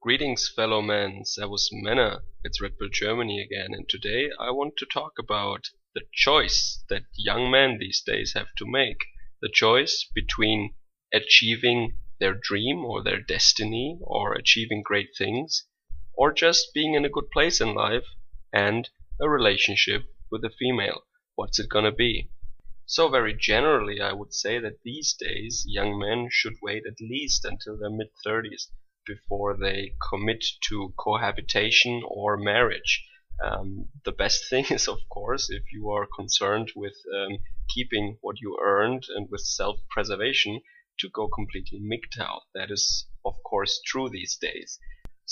Greetings, fellow men. Servus Männer. It's Red Bull Germany again, and today I want to talk about the choice that young men these days have to make. The choice between achieving their dream or their destiny or achieving great things, or just being in a good place in life and a relationship with a female. What's it gonna be? So very generally, I would say that these days young men should wait at least until their mid-30s before they commit to cohabitation or marriage. The best thing is, of course, if you are concerned with keeping what you earned and with self-preservation, to go completely Mgtow. That is, of course, true these days.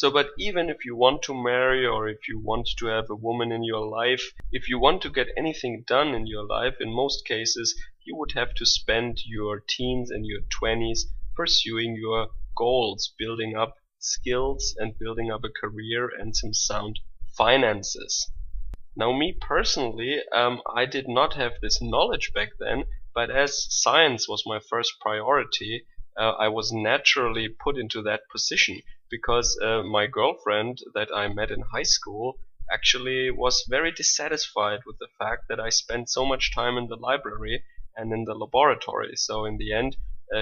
But even if you want to marry, or if you want to have a woman in your life, if you want to get anything done in your life, in most cases you would have to spend your teens and your 20s pursuing your goals, building up skills and building up a career and some sound finances. Now, me personally, I did not have this knowledge back then, but as science was my first priority, I was naturally put into that position because my girlfriend that I met in high school actually was very dissatisfied with the fact that I spent so much time in the library and in the laboratory. So in the end,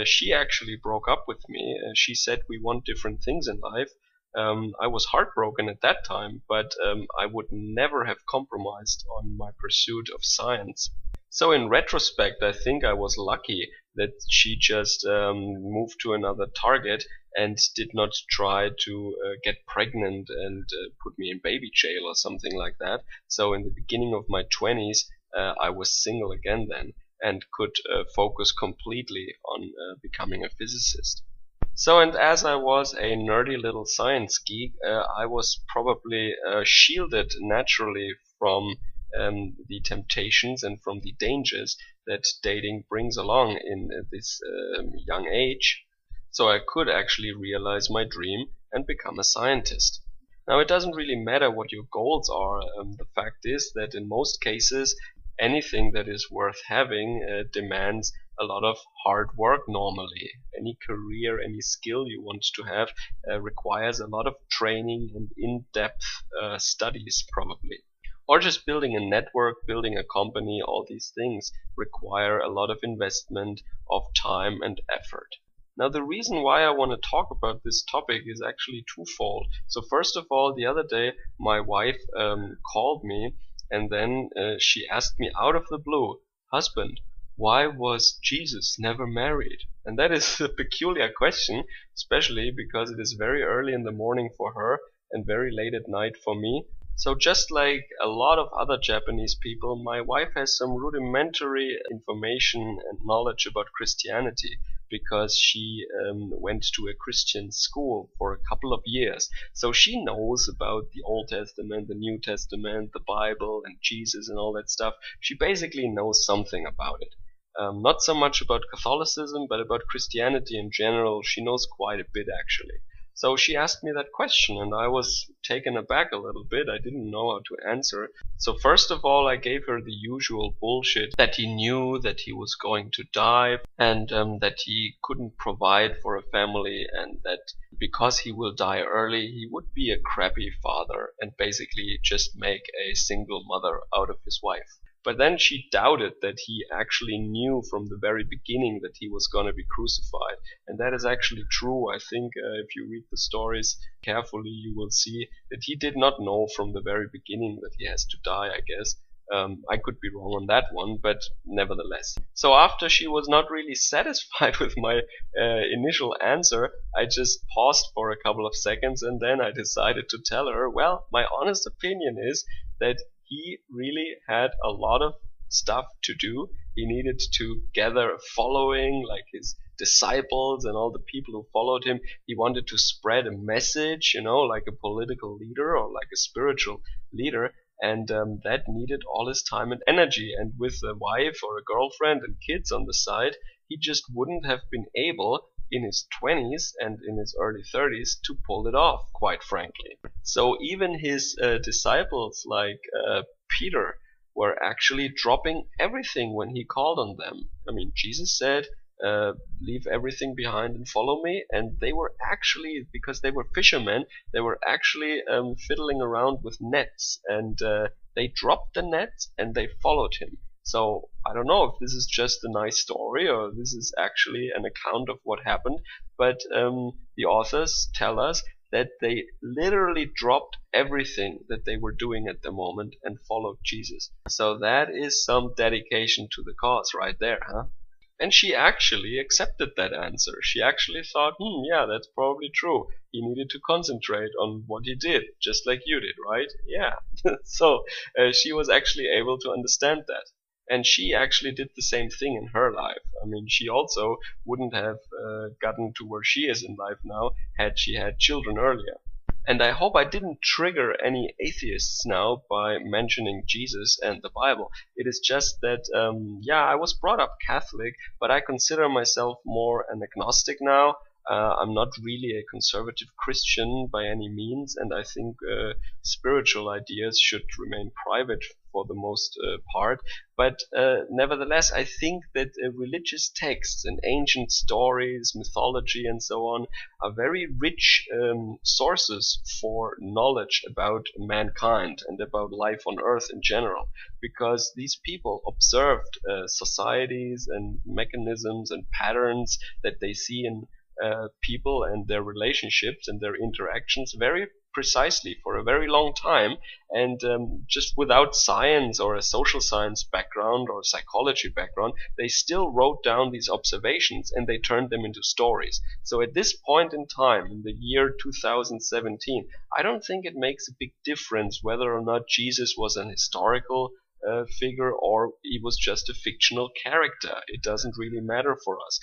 she actually broke up with me. She said we want different things in life. I was heartbroken at that time, but I would never have compromised on my pursuit of science. So in retrospect, I think I was lucky that she just moved to another target and did not try to get pregnant and put me in baby jail or something like that. So in the beginning of my 20s, I was single again then and could focus completely on becoming a physicist. So, and as I was a nerdy little science geek, I was probably shielded naturally from the temptations and from the dangers that dating brings along in this young age. So I could actually realize my dream and become a scientist. Now, it doesn't really matter what your goals are. The fact is that in most cases, anything that is worth having demands a lot of hard work normally. Any career, any skill you want to have requires a lot of training and in-depth studies probably. Or just building a network, building a company, all these things require a lot of investment of time and effort. Now, the reason why I want to talk about this topic is actually twofold. So first of all, the other day my wife called me and then she asked me out of the blue, "Husband, why was Jesus never married?" And that is a peculiar question, especially because it is very early in the morning for her and very late at night for me. So just like a lot of other Japanese people, my wife has some rudimentary information and knowledge about Christianity because she went to a Christian school for a couple of years. So she knows about the Old Testament, the New Testament, the Bible and Jesus and all that stuff. She basically knows something about it. Not so much about Catholicism, but about Christianity in general. She knows quite a bit actually. So she asked me that question and I was taken aback a little bit. I didn't know how to answer. So first of all, I gave her the usual bullshit that he knew that he was going to die and that he couldn't provide for a family and that because he will die early, he would be a crappy father and basically just make a single mother out of his wife. But then she doubted that he actually knew from the very beginning that he was going to be crucified. And that is actually true. I think if you read the stories carefully, you will see that he did not know from the very beginning that he has to die, I guess. I could be wrong on that one, but nevertheless. So after she was not really satisfied with my initial answer, I just paused for a couple of seconds and then I decided to tell her, well, my honest opinion is that he really had a lot of stuff to do. He needed to gather a following, like his disciples and all the people who followed him. He wanted to spread a message, like a political leader or like a spiritual leader. And that needed all his time and energy. And with a wife or a girlfriend and kids on the side, he just wouldn't have been able in his 20s and in his early 30s to pull it off, quite frankly. So even his disciples like Peter were actually dropping everything when he called on them. I mean, Jesus said, leave everything behind and follow me. And they were actually, because they were fishermen, they were actually fiddling around with nets, and they dropped the nets and they followed him. So I don't know if this is just a nice story or this is actually an account of what happened, but the authors tell us that they literally dropped everything that they were doing at the moment and followed Jesus. So that is some dedication to the cause right there, huh? And she actually accepted that answer. She actually thought, yeah, that's probably true. He needed to concentrate on what he did, just like you did, right? Yeah. So she was actually able to understand that. And she actually did the same thing in her life. I mean, she also wouldn't have gotten to where she is in life now had she had children earlier. And I hope I didn't trigger any atheists now by mentioning Jesus and the Bible. It is just that, yeah, I was brought up Catholic, but I consider myself more an agnostic now. I'm not really a conservative Christian by any means, and I think spiritual ideas should remain private for the most part. But nevertheless, I think that religious texts and ancient stories, mythology, and so on are very rich sources for knowledge about mankind and about life on Earth in general, because these people observed societies and mechanisms and patterns that they see in people and their relationships and their interactions very precisely for a very long time, and just without science or a social science background or psychology background, they still wrote down these observations and they turned them into stories. So at this point in time, in the year 2017, I don't think it makes a big difference whether or not Jesus was an historical figure or he was just a fictional character. It doesn't really matter for us.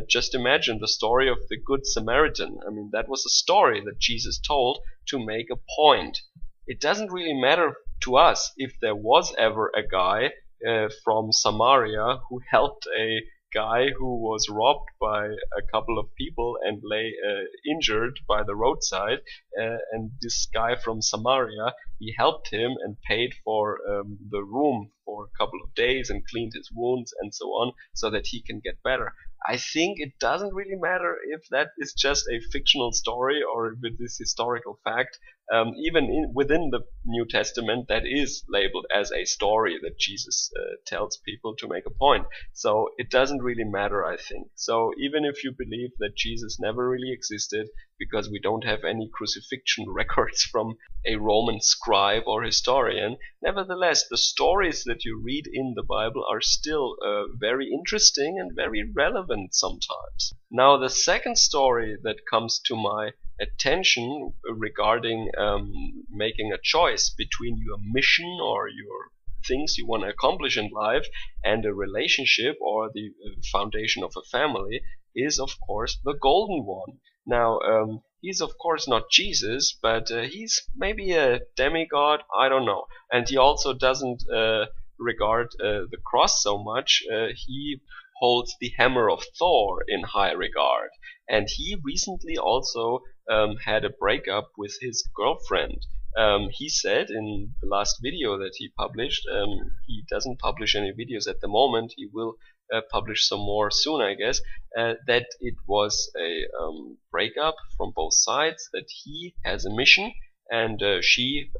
Just imagine the story of the Good Samaritan. I mean, that was a story that Jesus told to make a point. It doesn't really matter to us if there was ever a guy from Samaria who helped a guy who was robbed by a couple of people and lay injured by the roadside, and this guy from Samaria, he helped him and paid for the room for a couple of days and cleaned his wounds and so on so that he can get better. I think it doesn't really matter if that is just a fictional story or if it is historical fact. Even within the New Testament, that is labeled as a story that Jesus tells people to make a point. So it doesn't really matter, I think. So even if you believe that Jesus never really existed, because we don't have any crucifixion records from a Roman scribe or historian, nevertheless, the stories that you read in the Bible are still very interesting and very relevant sometimes. Now, the second story that comes to my attention regarding making a choice between your mission or your things you want to accomplish in life and a relationship or the foundation of a family is, of course, the golden one. Now, he's of course not Jesus, but he's maybe a demigod, I don't know. And he also doesn't regard the cross so much. He holds the hammer of Thor in high regard. And he recently also had a breakup with his girlfriend. He said in the last video that he published, he doesn't publish any videos at the moment, he will publish some more soon, I guess, that it was a breakup from both sides, that he has a mission and she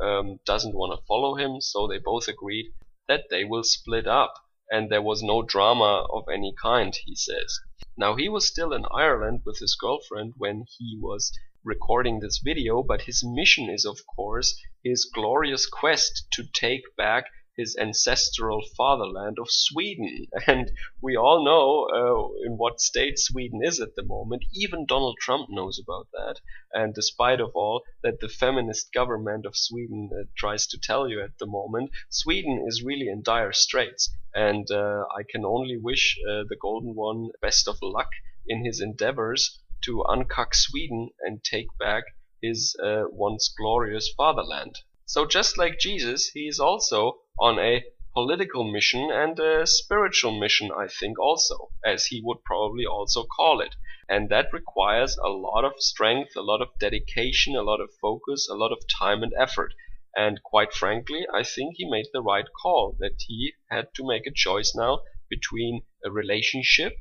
doesn't want to follow him, so they both agreed that they will split up. And there was no drama of any kind, he says. Now, he was still in Ireland with his girlfriend when he was recording this video, but his mission is, of course, his glorious quest to take back his ancestral fatherland of Sweden. And we all know in what state Sweden is at the moment. Even Donald Trump knows about that. And despite of all that the feminist government of Sweden tries to tell you at the moment, Sweden is really in dire straits. And I can only wish the Golden One best of luck in his endeavors to uncuck Sweden and take back his once glorious fatherland. So just like Jesus, he is also on a political mission and a spiritual mission, I think also, as he would probably also call it. And that requires a lot of strength, a lot of dedication, a lot of focus, a lot of time and effort. And quite frankly, I think he made the right call, that he had to make a choice now between a relationship,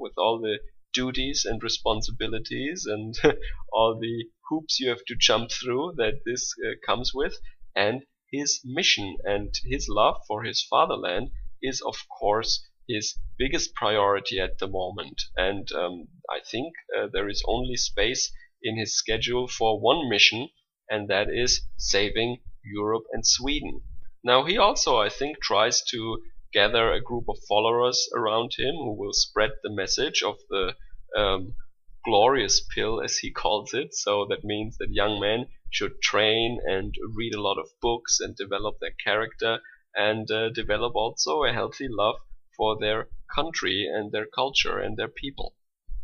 with all the duties and responsibilities and all the hoops you have to jump through that this comes with, and his mission and his love for his fatherland is, of course, his biggest priority at the moment. And I think there is only space in his schedule for one mission, and that is saving Europe and Sweden. Now, he also, I think, tries to gather a group of followers around him who will spread the message of the um, glorious pill, as he calls it. So that means that young men should train and read a lot of books and develop their character and develop also a healthy love for their country and their culture and their people.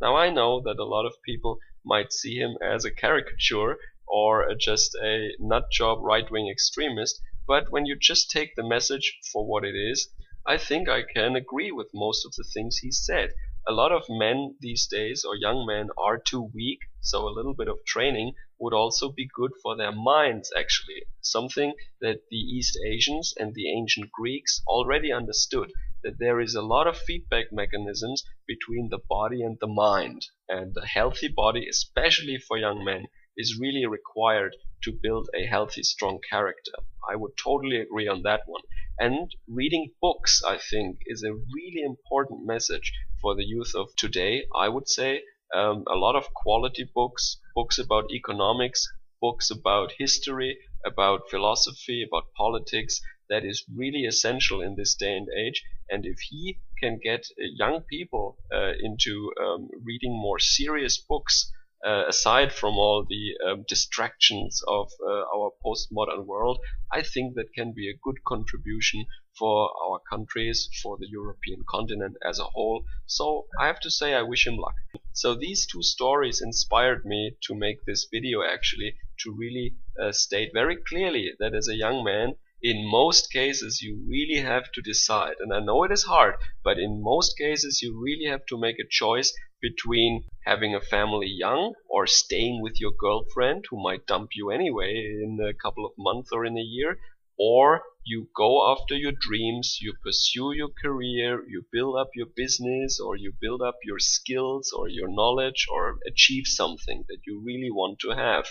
Now, I know that a lot of people might see him as a caricature or just a nutjob right-wing extremist, but when you just take the message for what it is, I think I can agree with most of the things he said. A lot of men these days, or young men, are too weak, so a little bit of training would also be good for their minds, actually. Something that the East Asians and the ancient Greeks already understood, that there is a lot of feedback mechanisms between the body and the mind. And a healthy body, especially for young men, is really required to build a healthy, strong character. I would totally agree on that one. And reading books, I think, is a really important message for the youth of today. I would say a lot of quality books, books about economics, books about history, about philosophy, about politics, that is really essential in this day and age. And if he can get young people into reading more serious books, aside from all the distractions of our postmodern world, I think that can be a good contribution for our countries, for the European continent as a whole. So I have to say I wish him luck. So these two stories inspired me to make this video, actually, to really state very clearly that as a young man, in most cases you really have to decide, and I know it is hard, but in most cases you really have to make a choice between having a family young or staying with your girlfriend who might dump you anyway in a couple of months or in a year, or you go after your dreams, you pursue your career, you build up your business, or you build up your skills or your knowledge, or achieve something that you really want to have.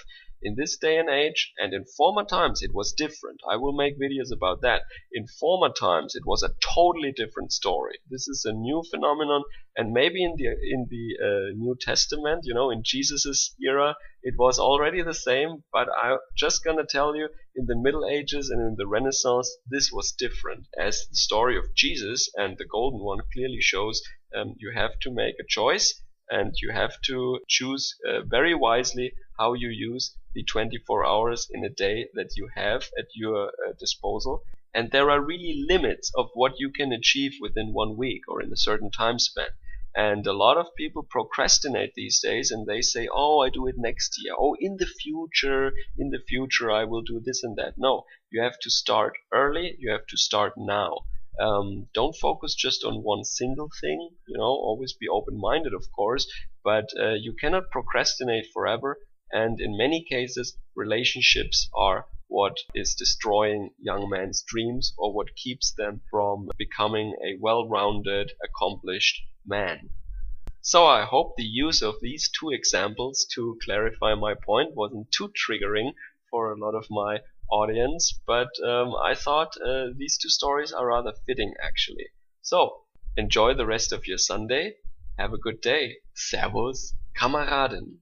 In this day and age, and in former times, it was different. I will make videos about that. In former times, it was a totally different story. This is a new phenomenon, and maybe in the New Testament, in Jesus's era, it was already the same. But I'm just gonna tell you, in the Middle Ages and in the Renaissance, this was different. As the story of Jesus and the Golden One clearly shows, you have to make a choice, and you have to choose very wisely how you use the 24 hours in a day that you have at your disposal. And there are really limits of what you can achieve within 1 week or in a certain time span. And a lot of people procrastinate these days, and they say, oh, I do it next year. Oh, in the future I will do this and that. No, you have to start early. You have to start now. Don't focus just on one single thing, always be open-minded, of course, but you cannot procrastinate forever. And in many cases, relationships are what is destroying young men's dreams, or what keeps them from becoming a well-rounded, accomplished man. So I hope the use of these two examples to clarify my point wasn't too triggering for a lot of my audience, but I thought these two stories are rather fitting, actually. So enjoy the rest of your Sunday. Have a good day. Servus, Kameraden.